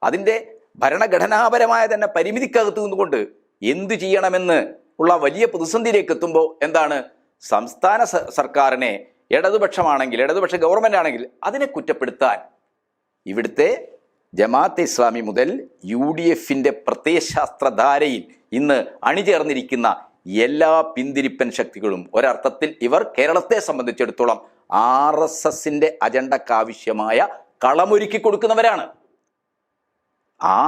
അതിൻ്റെ ഭരണഘടനാപരമായ തന്നെ പരിമിതിക്കകത്ത് നിന്നുകൊണ്ട് എന്തു ചെയ്യണമെന്ന് ഉള്ള വലിയ പ്രതിസന്ധിയിലേക്ക് എത്തുമ്പോൾ എന്താണ്, സംസ്ഥാന സർക്കാരിനെ ഇടതുപക്ഷ ഗവൺമെൻറ് ആണെങ്കിൽ അതിനെ കുറ്റപ്പെടുത്താൻ ഇവിടുത്തെ ജമാഅത്തെ ഇസ്ലാമി മുതൽ UDFൻ്റെ പ്രത്യയശാസ്ത്രധാരയിൽ ഇന്ന് അണിചേർന്നിരിക്കുന്ന എല്ലാ പിന്തിരിപ്പൻ ശക്തികളും ഒരർത്ഥത്തിൽ ഇവർ കേരളത്തെ സംബന്ധിച്ചിടത്തോളം RSSൻ്റെ അജണ്ടക്കാവശ്യമായ കളമൊരുക്കി കൊടുക്കുന്നവരാണ്.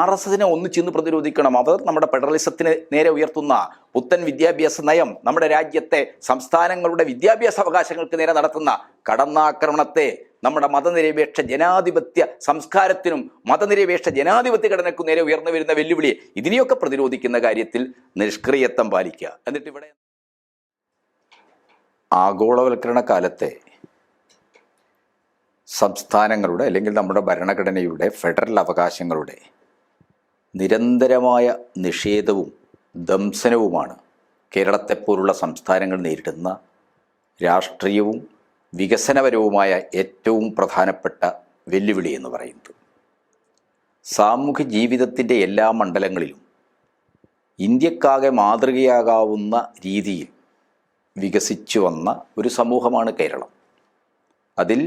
RSSനെ ഒന്ന് ചെന്ന് പ്രതിരോധിക്കണം. അവർ നമ്മുടെ ഫെഡറലിസത്തിന് നേരെ ഉയർത്തുന്ന പുത്തൻ വിദ്യാഭ്യാസ നയം, നമ്മുടെ രാജ്യത്തെ സംസ്ഥാനങ്ങളുടെ വിദ്യാഭ്യാസ അവകാശങ്ങൾക്ക് നേരെ നടത്തുന്ന കടന്നാക്രമണത്തെ നമ്മുടെ മതനിരപേക്ഷ ജനാധിപത്യ സംസ്കാരത്തിനും മതനിരപേക്ഷ ജനാധിപത്യ ഘടനയ്ക്കും നേരെ ഉയർന്നു വരുന്ന വെല്ലുവിളിയെ ഇതിനെയൊക്കെ പ്രതിരോധിക്കുന്ന കാര്യത്തിൽ നിഷ്ക്രിയത്വം പാലിക്കുക. എന്നിട്ട് ഇവിടെ ആഗോളവൽക്കരണ കാലത്തെ സംസ്ഥാനങ്ങളുടെ അല്ലെങ്കിൽ നമ്മുടെ ഭരണഘടനയുടെ ഫെഡറൽ അവകാശങ്ങളുടെ നിരന്തരമായ നിഷേധവും ദംശനവുമാണ് കേരളത്തെപ്പോലുള്ള സംസ്ഥാനങ്ങൾ നേരിടുന്ന രാഷ്ട്രീയവും വികസനപരവുമായ ഏറ്റവും പ്രധാനപ്പെട്ട വെല്ലുവിളി എന്ന് പറയുന്നത്. സാമൂഹ്യ ജീവിതത്തിൻ്റെ എല്ലാ മണ്ഡലങ്ങളിലും ഇന്ത്യക്കാകെ മാതൃകയാകാവുന്ന രീതിയിൽ വികസിച്ചു വന്ന ഒരു സമൂഹമാണ് കേരളം. അതിൽ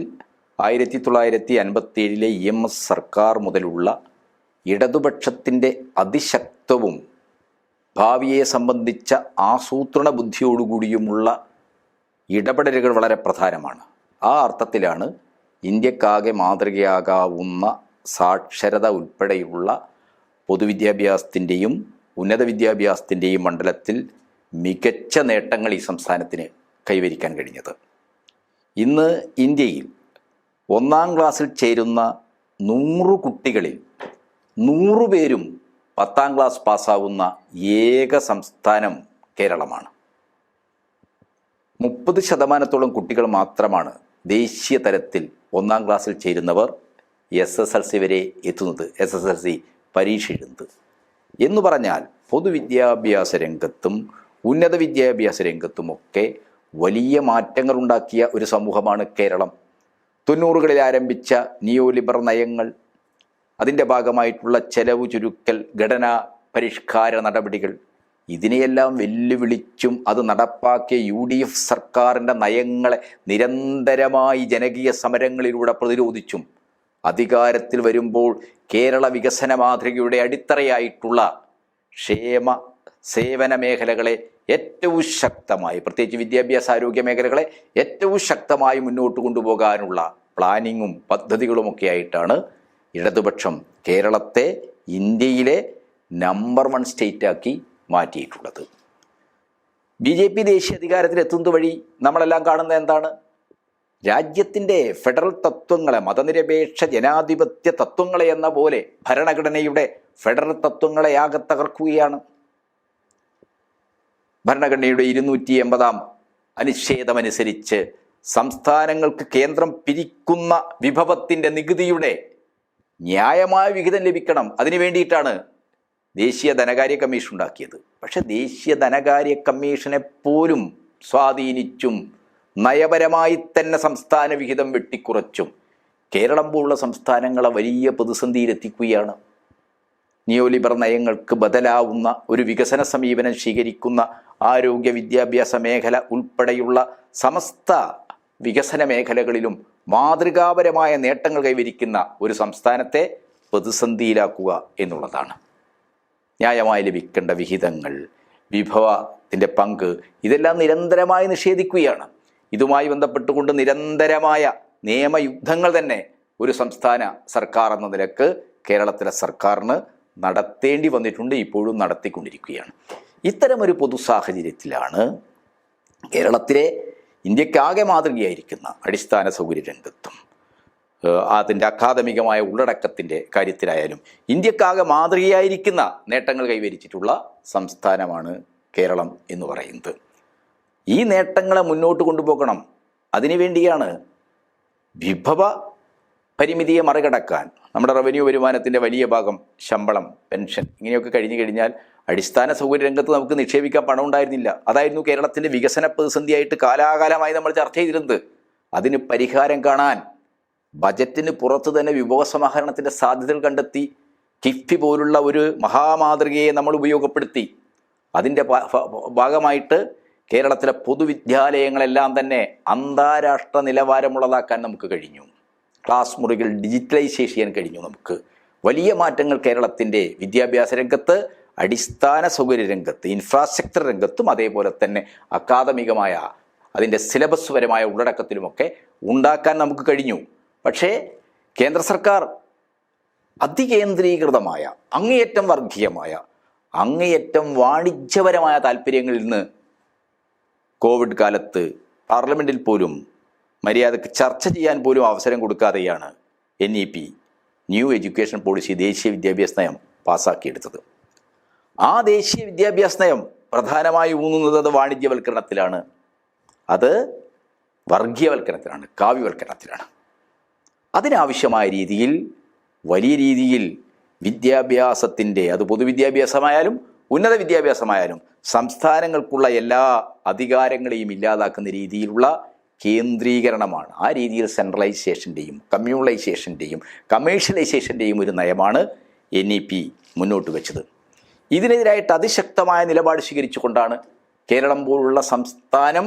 1957 EMS സർക്കാർ മുതലുള്ള ഇടതുപക്ഷത്തിൻ്റെ അതിശക്തവും ഭാവിയെ സംബന്ധിച്ച ആസൂത്രണ ബുദ്ധിയോടുകൂടിയുമുള്ള ഇടപെടലുകൾ വളരെ പ്രധാനമാണ്. ആ അർത്ഥത്തിലാണ് ഇന്ത്യക്കാകെ മാതൃകയാകാവുന്ന സാക്ഷരത ഉൾപ്പെടെയുള്ള പൊതുവിദ്യാഭ്യാസത്തിൻ്റെയും ഉന്നത വിദ്യാഭ്യാസത്തിൻ്റെയും മണ്ഡലത്തിൽ മികച്ച നേട്ടങ്ങൾ ഈ സംസ്ഥാനത്തിന് കൈവരിക്കാൻ കഴിഞ്ഞത്. ഇന്ന് ഇന്ത്യയിൽ 1ാം ക്ലാസ്സിൽ ചേരുന്ന 100 കുട്ടികളിൽ 100 പേരും 10ാം ക്ലാസ് പാസ്സാവുന്ന ഏക സംസ്ഥാനം കേരളമാണ്. 30% കുട്ടികൾ മാത്രമാണ് ദേശീയ തലത്തിൽ 1ാം ക്ലാസ്സിൽ ചേരുന്നവർ SSLC വരെ എത്തുന്നത്, SSLC പരീക്ഷ എഴുതുന്നത്. എന്ന് പറഞ്ഞാൽ പൊതുവിദ്യാഭ്യാസ രംഗത്തും ഉന്നത വിദ്യാഭ്യാസ രംഗത്തുമൊക്കെ വലിയ മാറ്റങ്ങൾ ഉണ്ടാക്കിയ ഒരു സമൂഹമാണ് കേരളം. 90കളിൽ ആരംഭിച്ച നിയോ ലിബറൽ നയങ്ങൾ, അതിൻ്റെ ഭാഗമായിട്ടുള്ള ചെലവ് ചുരുക്കൽ, ഘടനാ പരിഷ്കാര നടപടികൾ, ഇതിനെയെല്ലാം വെല്ലുവിളിച്ചും അത് നടപ്പാക്കിയ UDF സർക്കാരിൻ്റെ നയങ്ങളെ നിരന്തരമായി ജനകീയ സമരങ്ങളിലൂടെ പ്രതിരോധിച്ചും അധികാരത്തിൽ വരുമ്പോൾ കേരള വികസന മാതൃകയുടെ അടിത്തറയായിട്ടുള്ള ക്ഷേമ സേവന മേഖലകളെ ഏറ്റവും ശക്തമായി, പ്രത്യേകിച്ച് വിദ്യാഭ്യാസ ആരോഗ്യ മേഖലകളെ ഏറ്റവും ശക്തമായി മുന്നോട്ട് കൊണ്ടുപോകാനുള്ള പ്ലാനിങ്ങും പദ്ധതികളുമൊക്കെ ആയിട്ടാണ് ഇടതുപക്ഷം കേരളത്തെ ഇന്ത്യയിലെ നമ്പർ 1 സ്റ്റേറ്റാക്കി മാറ്റിയിട്ടുള്ളത്. BJP ദേശീയ അധികാരത്തിൽ എത്തുന്നത് വഴി നമ്മളെല്ലാം കാണുന്നത് എന്താണ്? രാജ്യത്തിൻ്റെ ഫെഡറൽ തത്വങ്ങളെ, മതനിരപേക്ഷ ജനാധിപത്യ തത്വങ്ങളെ എന്ന പോലെ ഭരണഘടനയുടെ ഫെഡറൽ തത്വങ്ങളെ ആകെ തകർക്കുകയാണ്. ഭരണഘടനയുടെ 280 അനുച്ഛേദമനുസരിച്ച് സംസ്ഥാനങ്ങൾക്ക് കേന്ദ്രം പിരിക്കുന്ന വിഭവത്തിൻ്റെ നികുതിയുടെ ന്യായമായ വിഹിതം ലഭിക്കണം. അതിനു വേണ്ടിയിട്ടാണ് ദേശീയ ധനകാര്യ കമ്മീഷൻ ഉണ്ടാക്കിയത്. പക്ഷെ ദേശീയ ധനകാര്യ കമ്മീഷനെ പോലും സ്വാധീനിച്ചും നയപരമായി തന്നെ സംസ്ഥാന വിഹിതം വെട്ടിക്കുറച്ചും കേരളം പോലുള്ള സംസ്ഥാനങ്ങളെ വലിയ പ്രതിസന്ധിയിലെത്തിക്കുകയാണ്. നിയോ ലിബറൽ നയങ്ങൾക്ക് ബദലാവുന്ന ഒരു വികസന സമീപനം സ്വീകരിക്കുന്ന ആരോഗ്യ വിദ്യാഭ്യാസ മേഖല ഉൾപ്പെടെയുള്ള സമസ്ത വികസന മേഖലകളിലും മാതൃകാപരമായ നേട്ടങ്ങൾ കൈവരിക്കുന്ന ഒരു സംസ്ഥാനത്തെ പ്രതിസന്ധിയിലാക്കുക എന്നുള്ളതാണ്. ന്യായമായി ലഭിക്കേണ്ട വിഹിതങ്ങൾ, വിഭവത്തിൻ്റെ പങ്ക്, ഇതെല്ലാം നിരന്തരമായി നിഷേധിക്കുകയാണ്. ഇതുമായി ബന്ധപ്പെട്ടുകൊണ്ട് നിരന്തരമായ നിയമയുദ്ധങ്ങൾ തന്നെ ഒരു സംസ്ഥാന സർക്കാർ എന്ന നിലക്ക് കേരളത്തിലെ സർക്കാരിന് നടത്തേണ്ടി വന്നിട്ടുണ്ട്, ഇപ്പോഴും നടത്തിക്കൊണ്ടിരിക്കുകയാണ്. ഇത്തരമൊരു പൊതു സാഹചര്യത്തിലാണ് കേരളത്തിലെ ഇന്ത്യക്കാകെ മാതൃകയായിരിക്കുന്ന അടിസ്ഥാന സൗകര്യ രംഗത്തും അതിൻ്റെ അക്കാദമികമായ ഉള്ളടക്കത്തിൻ്റെ കാര്യത്തിലായാലും ഇന്ത്യക്കാകെ മാതൃകയായിരിക്കുന്ന നേട്ടങ്ങൾ കൈവരിച്ചിട്ടുള്ള സംസ്ഥാനമാണ് കേരളം എന്ന് പറയുന്നത്. ഈ നേട്ടങ്ങളെ മുന്നോട്ട് കൊണ്ടുപോകണം. അതിനുവേണ്ടിയാണ് വിഭവ പരിമിതിയെ മറികടക്കാൻ നമ്മുടെ റവന്യൂ വരുമാനത്തിൻ്റെ വലിയ ഭാഗം ശമ്പളം, പെൻഷൻ ഇങ്ങനെയൊക്കെ കഴിഞ്ഞു കഴിഞ്ഞാൽ അടിസ്ഥാന സൗകര്യ രംഗത്ത് നമുക്ക് നിക്ഷേപിക്കാൻ പണം ഉണ്ടായിരുന്നില്ല. അതായിരുന്നു കേരളത്തിൻ്റെ വികസന പ്രതിസന്ധിയായിട്ട് കാലാകാലമായി നമ്മൾ ചർച്ച ചെയ്തിരുന്നത്. അതിന് പരിഹാരം കാണാൻ ബജറ്റിന് പുറത്ത് തന്നെ വിഭവസമാഹരണത്തിൻ്റെ സാധ്യതകൾ കണ്ടെത്തി കിഫ്ബി പോലുള്ള ഒരു മഹാമാതൃകയെ നമ്മൾ ഉപയോഗപ്പെടുത്തി. അതിൻ്റെ ഭാഗമായിട്ട് കേരളത്തിലെ പൊതുവിദ്യാലയങ്ങളെല്ലാം തന്നെ അന്താരാഷ്ട്ര നിലവാരമുള്ളതാക്കാൻ നമുക്ക് കഴിഞ്ഞു. ക്ലാസ് മുറികൾ ഡിജിറ്റലൈസേഷൻ ചെയ്യാൻ കഴിഞ്ഞു. നമുക്ക് വലിയ മാറ്റങ്ങൾ കേരളത്തിൻ്റെ വിദ്യാഭ്യാസ രംഗത്ത്, അടിസ്ഥാന സൗകര്യ രംഗത്ത്, ഇൻഫ്രാസ്ട്രക്ചർ രംഗത്തും അതേപോലെ തന്നെ അക്കാദമികമായ അതിൻ്റെ സിലബസ് പരമായ ഉള്ളടക്കത്തിലുമൊക്കെ ഉണ്ടാക്കാൻ നമുക്ക് കഴിഞ്ഞു. പക്ഷേ കേന്ദ്ര സർക്കാർ അതികേന്ദ്രീകൃതമായ, അങ്ങേയറ്റം വർഗീയമായ, അങ്ങേയറ്റം വാണിജ്യപരമായ താല്പര്യങ്ങളിൽ നിന്ന് കോവിഡ് കാലത്ത് പാർലമെൻറ്റിൽ പോലും മര്യാദക്ക് ചർച്ച ചെയ്യാൻ പോലും അവസരം കൊടുക്കാതെയാണ് NEP ന്യൂ എഡ്യൂക്കേഷൻ പോളിസി, ദേശീയ വിദ്യാഭ്യാസ നയം പാസ്സാക്കിയെടുത്തത്. ആ ദേശീയ വിദ്യാഭ്യാസ നയം പ്രധാനമായി ഊന്നുന്നത് അത് വാണിജ്യവൽക്കരണത്തിലാണ്, അത് വർഗീയവൽക്കരണത്തിലാണ്, കാവ്യവൽക്കരണത്തിലാണ്. അതിനാവശ്യമായ രീതിയിൽ, വലിയ രീതിയിൽ വിദ്യാഭ്യാസത്തിൻ്റെ, അത് പൊതുവിദ്യാഭ്യാസമായാലും ഉന്നത വിദ്യാഭ്യാസമായാലും സംസ്ഥാനങ്ങൾക്കുള്ള എല്ലാ അധികാരങ്ങളെയും ഇല്ലാതാക്കുന്ന രീതിയിലുള്ള കേന്ദ്രീകരണമാണ്. ആ രീതിയിൽ സെൻട്രലൈസേഷൻ്റെയും കമ്മ്യൂണലൈസേഷൻ്റെയും കമേഴ്ഷ്യലൈസേഷൻ്റെയും ഒരു നയമാണ് NEP മുന്നോട്ട് വെച്ചത്. ഇതിനെതിരായിട്ട് അതിശക്തമായ നിലപാട് സ്വീകരിച്ചുകൊണ്ടാണ് കേരളം പോലുള്ള സംസ്ഥാനം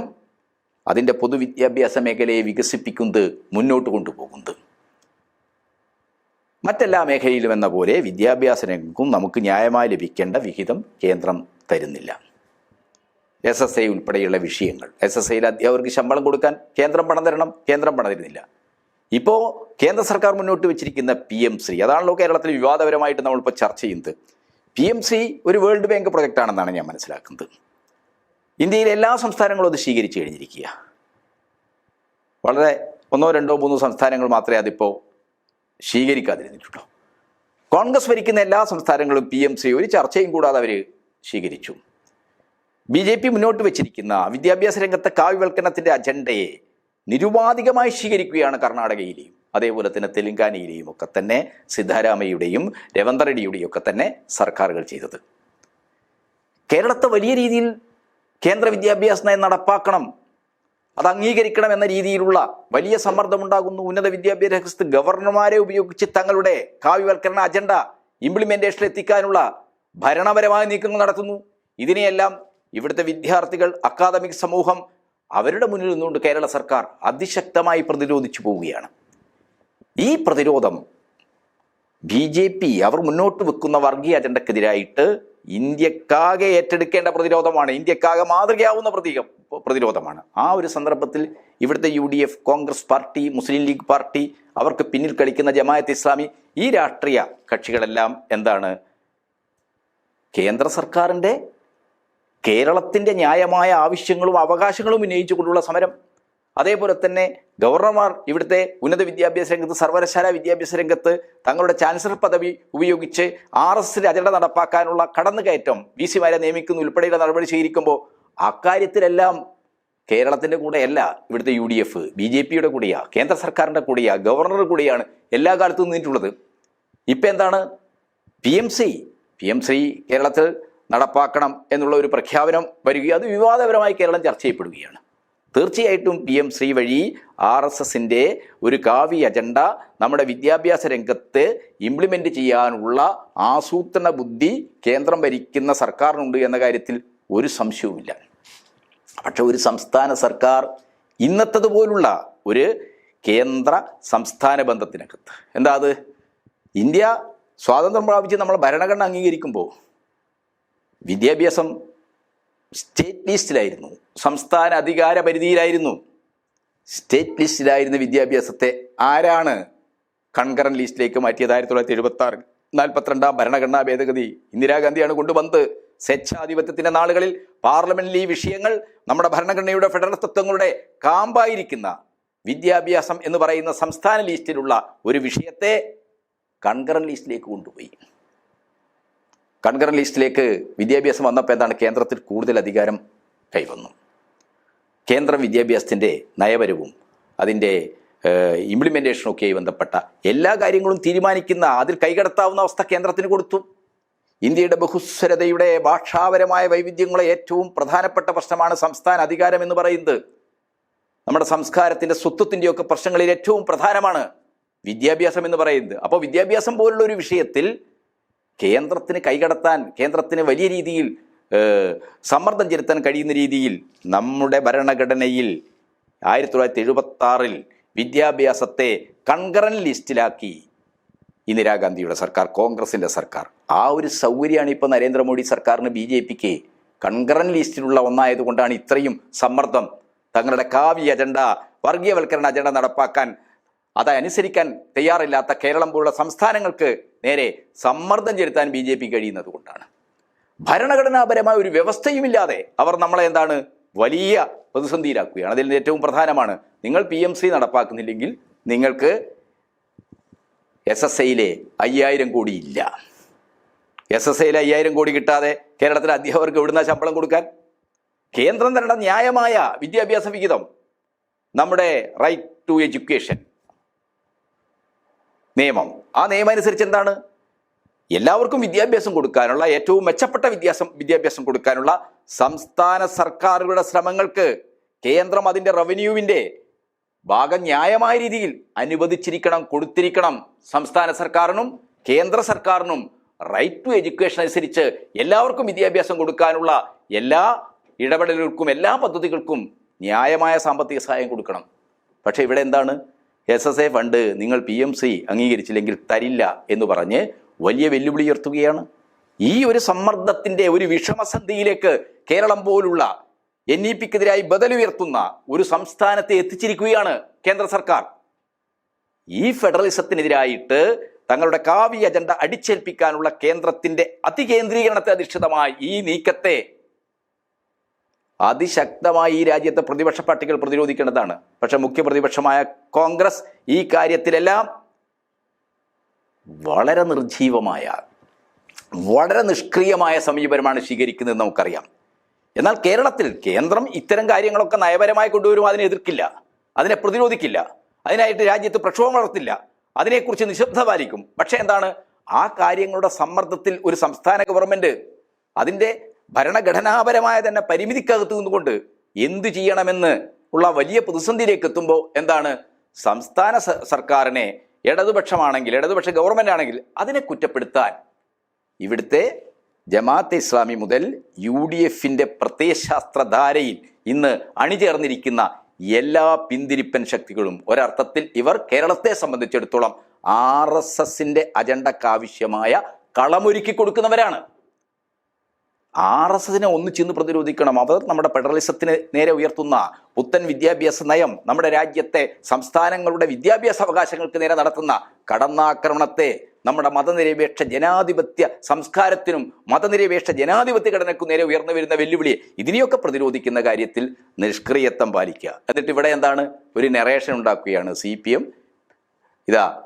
അതിൻ്റെ പൊതുവിദ്യാഭ്യാസ മേഖലയെ വികസിപ്പിക്കുന്നത്, മുന്നോട്ട് കൊണ്ടുപോകുന്നത്. മറ്റെല്ലാ മേഖലയിലും എന്ന പോലെ വിദ്യാഭ്യാസ രംഗവും നമുക്ക് ന്യായമായി ലഭിക്കേണ്ട വിഹിതം കേന്ദ്രം തരുന്നില്ല. SSI ഉൾപ്പെടെയുള്ള വിഷയങ്ങൾ, SSIയിൽ അധ്യാപകർക്ക് ശമ്പളം കൊടുക്കാൻ കേന്ദ്രം പണം തരണം, കേന്ദ്രം പണം തരുന്നില്ല. ഇപ്പോൾ കേന്ദ്ര സർക്കാർ മുന്നോട്ട് വെച്ചിരിക്കുന്ന PM-ശ്രീ, അതാണല്ലോ കേരളത്തിൽ വിവാദപരമായിട്ട് നമ്മളിപ്പോൾ ചർച്ച ചെയ്യുന്നത്. PM-ശ്രീ ഒരു വേൾഡ് ബാങ്ക് പ്രൊജക്റ്റാണെന്നാണ് ഞാൻ മനസ്സിലാക്കുന്നത്. ഇന്ത്യയിലെ എല്ലാ സംസ്ഥാനങ്ങളും അത് സ്വീകരിച്ചു കഴിഞ്ഞിരിക്കുക. വളരെ 1, 2, 3 സംസ്ഥാനങ്ങൾ മാത്രമേ അതിപ്പോൾ സ്വീകരിക്കാതിരുന്നിട്ടുള്ളൂ. കോൺഗ്രസ് ഭരിക്കുന്ന എല്ലാ സംസ്ഥാനങ്ങളും PM-ശ്രീ ഒരു ചർച്ചയും കൂടാതെ അവർ സ്വീകരിച്ചു. BJP മുന്നോട്ട് വെച്ചിരിക്കുന്ന വിദ്യാഭ്യാസ രംഗത്തെ കാവ്യവൽക്കരണത്തിൻ്റെ അജണ്ടയെ നിരുപാധികമായി സ്വീകരിക്കുകയാണ് കർണാടകയിലെയും അതേപോലെ തന്നെ തെലങ്കാനയിലെയും ഒക്കെ തന്നെ സിദ്ധാരാമയ്യയുടെയും രേവന്ത് റെഡ്ഡിയുടെയും ഒക്കെ തന്നെ സർക്കാരുകൾ ചെയ്തത്. കേരളത്തെ വലിയ രീതിയിൽ കേന്ദ്ര വിദ്യാഭ്യാസ നയം നടപ്പാക്കണം, അത് അംഗീകരിക്കണം എന്ന രീതിയിലുള്ള വലിയ സമ്മർദ്ദമുണ്ടാകുന്നു. ഉന്നത വിദ്യാഭ്യാസ രംഗത്ത് ഗവർണർമാരെ ഉപയോഗിച്ച് തങ്ങളുടെ കാവ്യവൽക്കരണ അജണ്ട ഇംപ്ലിമെന്റേഷനിൽ എത്തിക്കാനുള്ള ഭരണപരമായ നീക്കങ്ങൾ നടത്തുന്നു. ഇതിനെയെല്ലാം ഇവിടുത്തെ വിദ്യാർത്ഥികൾ, അക്കാദമിക് സമൂഹം അവരുടെ മുന്നിൽ നിന്നുകൊണ്ട് കേരള സർക്കാർ അതിശക്തമായി പ്രതിരോധിച്ചു പോവുകയാണ്. ഈ പ്രതിരോധം BJP അവർ മുന്നോട്ട് വെക്കുന്ന വർഗീയ അജണ്ടക്കെതിരായിട്ട് ഇന്ത്യക്കാകെ ഏറ്റെടുക്കേണ്ട പ്രതിരോധമാണ്, ഇന്ത്യക്കാകെ മാതൃകയാവുന്ന പ്രതിരോധമാണ്. ആ ഒരു സന്ദർഭത്തിൽ ഇവിടുത്തെ UDF, കോൺഗ്രസ് പാർട്ടി, മുസ്ലിം ലീഗ് പാർട്ടി, അവർക്ക് പിന്നിൽ കളിക്കുന്ന ജമാഅത്ത് ഇസ്ലാമി, ഈ രാഷ്ട്രീയ കക്ഷികളെല്ലാം എന്താണ്, കേന്ദ്ര സർക്കാരിൻ്റെ കേരളത്തിൻ്റെ ന്യായമായ ആവശ്യങ്ങളും അവകാശങ്ങളും ഉന്നയിച്ചുകൊണ്ടുള്ള സമരം, അതേപോലെ തന്നെ ഗവർണർമാർ ഇവിടുത്തെ ഉന്നത വിദ്യാഭ്യാസ രംഗത്ത്, സർവകലാശാല വിദ്യാഭ്യാസ രംഗത്ത് തങ്ങളുടെ ചാൻസലർ പദവി ഉപയോഗിച്ച് RSS അജണ്ട നടപ്പാക്കാനുള്ള കടന്നുകയറ്റം, VC-മാരെ നിയമിക്കുന്ന ഉൾപ്പെടെയുള്ള നടപടി സ്വീകരിക്കുമ്പോൾ അക്കാര്യത്തിലെല്ലാം കേരളത്തിൻ്റെ കൂടെയല്ല ഇവിടുത്തെ UDF, BJP-യുടെ കൂടെയാണ്, കേന്ദ്ര സർക്കാരിൻ്റെ കൂടെയാണ്, ഗവർണറുടെ കൂടെയാണ് എല്ലാ കാലത്തും നിന്നിട്ടുള്ളത്. ഇപ്പം എന്താണ്, PM-ശ്രീ കേരളത്തിൽ നടപ്പാക്കണം എന്നുള്ള ഒരു പ്രഖ്യാപനം വരികയും അത് വിവാദപരമായി കേരളം ചർച്ച ചെയ്യപ്പെടുകയാണ്. തീർച്ചയായിട്ടും PM-ശ്രീ വഴി RSSൻ്റെ ഒരു കാവ്യ അജണ്ട നമ്മുടെ വിദ്യാഭ്യാസ രംഗത്ത് ഇംപ്ലിമെൻ്റ് ചെയ്യാനുള്ള ആസൂത്രണ ബുദ്ധി കേന്ദ്രം ഭരിക്കുന്ന സർക്കാരിനുണ്ട് എന്ന കാര്യത്തിൽ ഒരു സംശയവുമില്ല. പക്ഷെ ഒരു സംസ്ഥാന സർക്കാർ ഇന്നത്തതുപോലുള്ള ഒരു കേന്ദ്ര സംസ്ഥാന ബന്ധത്തിനകത്ത്, എന്താ അത്, ഇന്ത്യ സ്വാതന്ത്ര്യം പ്രാപിച്ച് നമ്മൾ ഭരണഘടന അംഗീകരിക്കുമ്പോൾ വിദ്യാഭ്യാസം സ്റ്റേറ്റ് ലിസ്റ്റിലായിരുന്നു, സംസ്ഥാന അധികാര പരിധിയിലായിരുന്നു. സ്റ്റേറ്റ് ലിസ്റ്റിലായിരുന്ന വിദ്യാഭ്യാസത്തെ ആരാണ് കൺകറന്റ് ലിസ്റ്റിലേക്ക് മാറ്റിയത്? 1976 42-ാം ഭരണഘടനാ ഭേദഗതി ഇന്ദിരാഗാന്ധിയാണ് കൊണ്ടുവന്നത്. സ്വേച്ഛാധിപത്യത്തിൻ്റെ നാളുകളിൽ പാർലമെന്റിൽ ഈ വിഷയങ്ങൾ നമ്മുടെ ഭരണഘടനയുടെ ഫെഡറൽ തത്വങ്ങളുടെ കാമ്പായിരിക്കുന്ന വിദ്യാഭ്യാസം എന്ന് പറയുന്ന സംസ്ഥാന ലിസ്റ്റിലുള്ള ഒരു വിഷയത്തെ കൺകറന്റ് ലിസ്റ്റിലേക്ക് കൊണ്ടുപോയി. കൺകറന്റ് ലിസ്റ്റിലേക്ക് വിദ്യാഭ്യാസം വന്നപ്പോൾ എന്താണ്, കേന്ദ്രത്തിൽ കൂടുതൽ അധികാരം കൈവന്നു. കേന്ദ്രം വിദ്യാഭ്യാസത്തിൻ്റെ നയപരവും അതിൻ്റെ ഇംപ്ലിമെൻറ്റേഷനൊക്കെയായി ബന്ധപ്പെട്ട എല്ലാ കാര്യങ്ങളും തീരുമാനിക്കുന്ന, അതിൽ കൈകടത്താവുന്ന അവസ്ഥ കേന്ദ്രത്തിന് കൊടുത്തു. ഇന്ത്യയുടെ ബഹുസ്വരതയുടെ ഭാഷാപരമായ വൈവിധ്യങ്ങളെ ഏറ്റവും പ്രധാനപ്പെട്ട പ്രശ്നമാണ് സംസ്ഥാന അധികാരം എന്ന് പറയുന്നത്. നമ്മുടെ സംസ്കാരത്തിൻ്റെ, സ്വത്വത്തിൻ്റെയൊക്കെ പ്രശ്നങ്ങളിൽ ഏറ്റവും പ്രധാനമാണ് വിദ്യാഭ്യാസം എന്ന് പറയുന്നത്. അപ്പോൾ വിദ്യാഭ്യാസം പോലുള്ള ഒരു വിഷയത്തിൽ കേന്ദ്രത്തിന് കൈകടത്താൻ, കേന്ദ്രത്തിന് വലിയ രീതിയിൽ സമ്മർദ്ദം ചെലുത്താൻ കഴിയുന്ന രീതിയിൽ നമ്മുടെ ഭരണഘടനയിൽ 1976 വിദ്യാഭ്യാസത്തെ കൺകറന്റ് ലിസ്റ്റിലാക്കി ഇന്ദിരാഗാന്ധിയുടെ സർക്കാർ, കോൺഗ്രസിൻ്റെ സർക്കാർ. ആ ഒരു സൗകര്യമാണ് ഇപ്പോൾ നരേന്ദ്രമോദി സർക്കാരിന്, BJPക്ക് കൺകറന്റ് ലിസ്റ്റിലുള്ള ഒന്നായതുകൊണ്ടാണ് ഇത്രയും സമ്മർദ്ദം. തങ്ങളുടെ കാവ്യ അജണ്ട, വർഗീയവൽക്കരണ അജണ്ട നടപ്പാക്കാൻ അതനുസരിക്കാൻ തയ്യാറില്ലാത്ത കേരളം പോലുള്ള സംസ്ഥാനങ്ങൾക്ക് നേരെ സമ്മർദ്ദം ചെലുത്താൻ BJP കഴിയുന്നത് കൊണ്ടാണ്. ഭരണഘടനാപരമായ ഒരു വ്യവസ്ഥയുമില്ലാതെ അവർ നമ്മളെ വലിയ പ്രതിസന്ധിയിലാക്കുകയാണ്. അതിൽ ഏറ്റവും പ്രധാനമാണ്, നിങ്ങൾ PMC നടപ്പാക്കുന്നില്ലെങ്കിൽ നിങ്ങൾക്ക് SSIയിലെ 5000 കോടി ഇല്ല. SSIയിലെ 5000 കോടി കിട്ടാതെ കേരളത്തിലെ അധ്യാപകർക്ക് എവിടുന്ന ശമ്പളം കൊടുക്കാൻ? കേന്ദ്രം തരേണ്ട ന്യായമായ വിദ്യാഭ്യാസ വിഹിതം, നമ്മുടെ റൈറ്റ് ടു എഡ്യൂക്കേഷൻ നിയമം, ആ നിയമം അനുസരിച്ച് എല്ലാവർക്കും വിദ്യാഭ്യാസം കൊടുക്കാനുള്ള, ഏറ്റവും മെച്ചപ്പെട്ട വിദ്യാഭ്യാസം കൊടുക്കാനുള്ള സംസ്ഥാന സർക്കാരുകളുടെ ശ്രമങ്ങൾക്ക് കേന്ദ്രം അതിൻ്റെ റവന്യൂവിൻ്റെ ഭാഗം ന്യായമായ രീതിയിൽ അനുവദിച്ചിരിക്കണം, കൊടുത്തിരിക്കണം. സംസ്ഥാന സർക്കാരിനും കേന്ദ്ര സർക്കാരിനും റൈറ്റ് ടു എഡ്യൂക്കേഷൻ അനുസരിച്ച് എല്ലാവർക്കും വിദ്യാഭ്യാസം കൊടുക്കാനുള്ള എല്ലാ ഇടപെടലുകൾക്കും എല്ലാ പദ്ധതികൾക്കും ന്യായമായ സാമ്പത്തിക സഹായം കൊടുക്കണം. പക്ഷേ ഇവിടെ SSI ഫണ്ട് നിങ്ങൾ PMC അംഗീകരിച്ചില്ലെങ്കിൽ തരില്ല എന്ന് പറഞ്ഞ് വലിയ വെല്ലുവിളി ഉയർത്തുകയാണ്. ഈ ഒരു സമ്മർദ്ദത്തിൻ്റെ ഒരു വിഷമസന്ധിയിലേക്ക് കേരളം പോലുള്ള NEPക്കെതിരായി ബദലുയർത്തുന്ന ഒരു സംസ്ഥാനത്തെ എത്തിച്ചിരിക്കുകയാണ് കേന്ദ്ര സർക്കാർ. ഈ ഫെഡറലിസത്തിനെതിരായിട്ട് തങ്ങളുടെ കാവ്യ അജണ്ട അടിച്ചേൽപ്പിക്കാനുള്ള കേന്ദ്രത്തിന്റെ അതികേന്ദ്രീകരണത്തെ അധിഷ്ഠിതമായ ഈ നീക്കത്തെ അതിശക്തമായി ഈ രാജ്യത്തെ പ്രതിപക്ഷ പാർട്ടികൾ പ്രതിരോധിക്കേണ്ടതാണ്. പക്ഷെ മുഖ്യ പ്രതിപക്ഷമായ കോൺഗ്രസ് ഈ കാര്യത്തിലെല്ലാം വളരെ നിർജീവമായ, വളരെ നിഷ്ക്രിയമായ സമീപനമാണ് സ്വീകരിക്കുന്നതെന്ന് നമുക്കറിയാം. എന്നാൽ കേരളത്തിൽ കേന്ദ്രം ഇത്തരം കാര്യങ്ങളൊക്കെ നയപരമായി കൊണ്ടുവരും, അതിനെ എതിർക്കില്ല, അതിനെ പ്രതിരോധിക്കില്ല, അതിനായിട്ട് രാജ്യത്ത് പ്രക്ഷോഭം വളർത്തില്ല, അതിനെക്കുറിച്ച് നിശബ്ദത പാലിക്കും. പക്ഷേ ആ കാര്യങ്ങളുടെ സമ്മർദ്ദത്തിൽ ഒരു സംസ്ഥാന ഗവൺമെന്റ് അതിൻ്റെ ഭരണഘടനാപരമായ തന്നെ പരിമിതിക്കകത്ത് നിന്നുകൊണ്ട് എന്തു ചെയ്യണമെന്ന് ഉള്ള വലിയ പ്രതിസന്ധിയിലേക്ക് എത്തുമ്പോൾ സംസ്ഥാന സർക്കാരിനെ ഇടതുപക്ഷ ഗവൺമെന്റ് ആണെങ്കിൽ അതിനെ കുറ്റപ്പെടുത്താൻ ഇവിടുത്തെ ജമാഅത്തെ ഇസ്ലാമി മുതൽ UDFന്റെ പ്രത്യയശാസ്ത്രധാരയിൽ ഇന്ന് അണിചേർന്നിരിക്കുന്ന എല്ലാ പിന്തിരിപ്പൻ ശക്തികളും ഒരർത്ഥത്തിൽ ഇവർ കേരളത്തെ സംബന്ധിച്ചിടത്തോളം RSSന്റെ അജണ്ടക്കാവശ്യമായ കളമൊരുക്കി കൊടുക്കുന്നവരാണ്. RSSനെ ഒന്നിച്ചിന്ന് പ്രതിരോധിക്കണം. അവർ നമ്മുടെ ഫെഡറലിസത്തിന് നേരെ ഉയർത്തുന്ന പുത്തൻ വിദ്യാഭ്യാസ നയം നമ്മുടെ രാജ്യത്തെ സംസ്ഥാനങ്ങളുടെ വിദ്യാഭ്യാസ അവകാശങ്ങൾക്ക് നേരെ നടത്തുന്ന കടന്നാക്രമണത്തെ നമ്മുടെ മതനിരപേക്ഷ ജനാധിപത്യ സംസ്കാരത്തിനും മതനിരപേക്ഷ ജനാധിപത്യ ഘടനയ്ക്കും നേരെ ഉയർന്നു വരുന്ന വെല്ലുവിളി, ഇതിനെയൊക്കെ പ്രതിരോധിക്കുന്ന കാര്യത്തിൽ നിഷ്ക്രിയത്വം പാലിക്കുക. എന്നിട്ട് ഇവിടെ ഒരു നറേഷൻ ഉണ്ടാക്കുകയാണ്. CPM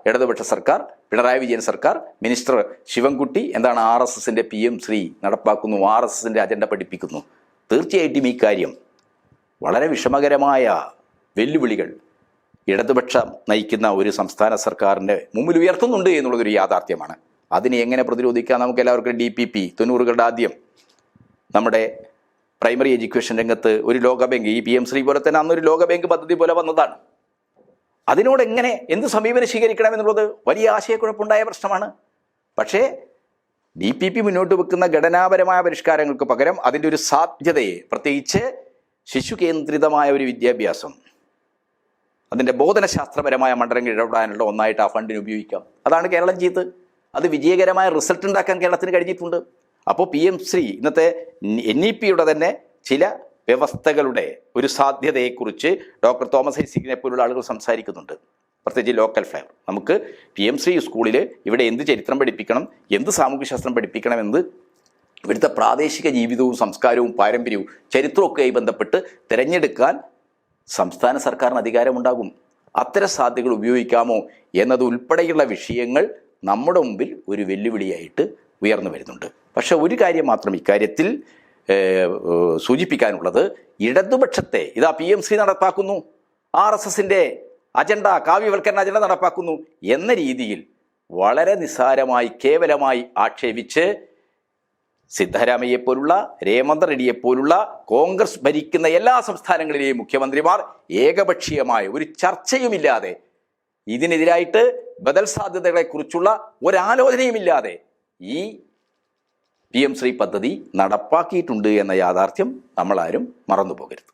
ഇടതുപക്ഷ സർക്കാർ, പിണറായി വിജയൻ സർക്കാർ, മിനിസ്റ്റർ ശിവൻകുട്ടി RSSന്റെ PM3 നടപ്പാക്കുന്നു, RSSന്റെ അജണ്ട പഠിപ്പിക്കുന്നു. തീർച്ചയായിട്ടും ഈ കാര്യം വളരെ വിഷമകരമായ വെല്ലുവിളികൾ ഇടതുപക്ഷം നയിക്കുന്ന ഒരു സംസ്ഥാന സർക്കാരിൻ്റെ മുമ്പിൽ ഉയർത്തുന്നുണ്ട് എന്നുള്ളതൊരു യാഥാർത്ഥ്യമാണ്. അതിനെ എങ്ങനെ പ്രതിരോധിക്കാം? നമുക്ക് എല്ലാവർക്കും DPP 90കളുടെ ആദ്യം നമ്മുടെ പ്രൈമറി എഡ്യൂക്കേഷൻ രംഗത്ത് ഒരു ലോകബാങ്ക്, ഈ PM3 പോലെ തന്നെ അന്നൊരു ലോകബാങ്ക് പദ്ധതി പോലെ വന്നതാണ്. അതിനോട് എന്ത് സമീപനം സ്വീകരിക്കണമെന്നുള്ളത് വലിയ ആശയക്കുഴപ്പമുണ്ടായ പ്രശ്നമാണ്. പക്ഷേ DPP മുന്നോട്ട് വെക്കുന്ന ഘടനാപരമായ പരിഷ്കാരങ്ങൾക്ക് പകരം അതിൻ്റെ ഒരു സാധ്യതയെ, പ്രത്യേകിച്ച് ശിശു കേന്ദ്രിതമായ ഒരു വിദ്യാഭ്യാസം, അതിൻ്റെ ബോധനശാസ്ത്രപരമായ മണ്ഡലങ്ങൾ ഇടപെടാനുള്ള ഒന്നായിട്ട് ആ ഫണ്ടിന് ഉപയോഗിക്കാം. അതാണ് കേരളം ചെയ്തത്. അത് വിജയകരമായ റിസൾട്ട് ഉണ്ടാക്കാൻ കേരളത്തിന് കഴിഞ്ഞിട്ടുണ്ട്. അപ്പോൾ PM3 ഇന്നത്തെ NEPയുടെ തന്നെ ചില വ്യവസ്ഥകളുടെ ഒരു സാധ്യതയെക്കുറിച്ച് ഡോക്ടർ തോമസ് ഐസക്കിനെ പോലുള്ള ആളുകൾ സംസാരിക്കുന്നുണ്ട്. പ്രത്യേകിച്ച് ലോക്കൽ ഫ്ലെയർ. നമുക്ക് PM3 സ്കൂളിൽ ഇവിടെ എന്ത് ചരിത്രം പഠിപ്പിക്കണം, എന്ത് സാമൂഹ്യശാസ്ത്രം പഠിപ്പിക്കണം എന്ന് ഇവിടുത്തെ പ്രാദേശിക ജീവിതവും സംസ്കാരവും പാരമ്പര്യവും ചരിത്രമൊക്കെയായി ബന്ധപ്പെട്ട് തിരഞ്ഞെടുക്കാൻ സംസ്ഥാന സർക്കാരിന് അധികാരമുണ്ടാകും. അത്തരം സാധ്യതകൾ ഉപയോഗിക്കാമോ എന്നത് ഉൾപ്പെടെയുള്ള വിഷയങ്ങൾ നമ്മുടെ മുമ്പിൽ ഒരു വെല്ലുവിളിയായിട്ട് ഉയർന്നു വരുന്നുണ്ട്. പക്ഷെ ഒരു കാര്യം മാത്രം ഇക്കാര്യത്തിൽ സൂചിപ്പിക്കാനുള്ളത്, ഇടതുപക്ഷത്തെ PM3 നടപ്പാക്കുന്നു, RSSന്റെ അജണ്ട, കാവ്യവൽക്കരണ അജണ്ട നടപ്പാക്കുന്നു എന്ന രീതിയിൽ വളരെ നിസ്സാരമായി കേവലമായി ആക്ഷേപിച്ച് സിദ്ധരാമയ്യെപ്പോലുള്ള, രേവന്ത് റെഡ്ഡിയെപ്പോലുള്ള കോൺഗ്രസ് ഭരിക്കുന്ന എല്ലാ സംസ്ഥാനങ്ങളിലെയും മുഖ്യമന്ത്രിമാർ ഏകപക്ഷീയമായ ഒരു ചർച്ചയുമില്ലാതെ, ഇതിനെതിരായിട്ട് ബദൽ സാധ്യതകളെക്കുറിച്ചുള്ള ഒരാലോചനയുമില്ലാതെ ഈ PM ശ്രീ പദ്ധതി നടപ്പാക്കിയിട്ടുണ്ട് എന്ന യാഥാർത്ഥ്യം നമ്മളാരും മറന്നു പോകരുത്.